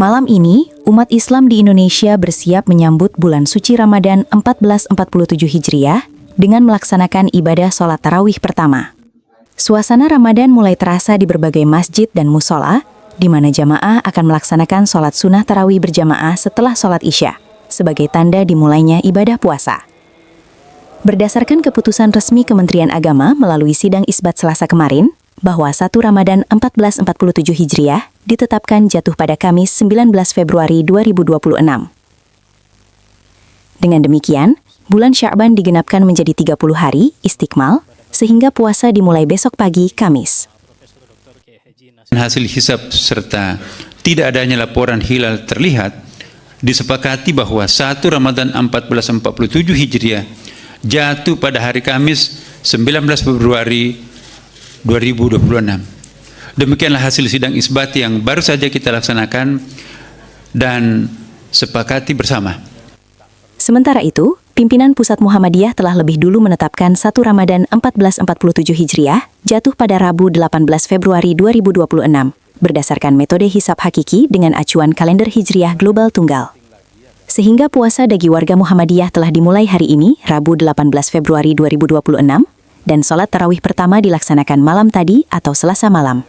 Malam ini, umat Islam di Indonesia bersiap menyambut bulan suci Ramadan 1447 Hijriah dengan melaksanakan ibadah sholat tarawih pertama. Suasana Ramadan mulai terasa di berbagai masjid dan musola, di mana jamaah akan melaksanakan sholat sunnah tarawih berjamaah setelah sholat Isya, sebagai tanda dimulainya ibadah puasa. Berdasarkan keputusan resmi Kementerian Agama melalui sidang isbat Selasa kemarin, bahwa 1 Ramadan 1447 Hijriah ditetapkan jatuh pada Kamis 19 Februari 2026. Dengan demikian, bulan Sya'ban digenapkan menjadi 30 hari, istikmal, sehingga puasa dimulai besok pagi, Kamis. Hasil hisab serta tidak adanya laporan hilal terlihat, disepakati bahwa 1 Ramadan 1447 Hijriah jatuh pada hari Kamis 19 Februari 2026. Demikianlah hasil sidang isbat yang baru saja kita laksanakan dan sepakati bersama. Sementara itu, pimpinan Pusat Muhammadiyah telah lebih dulu menetapkan 1 Ramadan 1447 Hijriah jatuh pada Rabu 18 Februari 2026 berdasarkan metode hisab hakiki dengan acuan kalender Hijriah global tunggal. Sehingga puasa bagi warga Muhammadiyah telah dimulai hari ini, Rabu 18 Februari 2026, dan sholat tarawih pertama dilaksanakan malam tadi atau Selasa malam.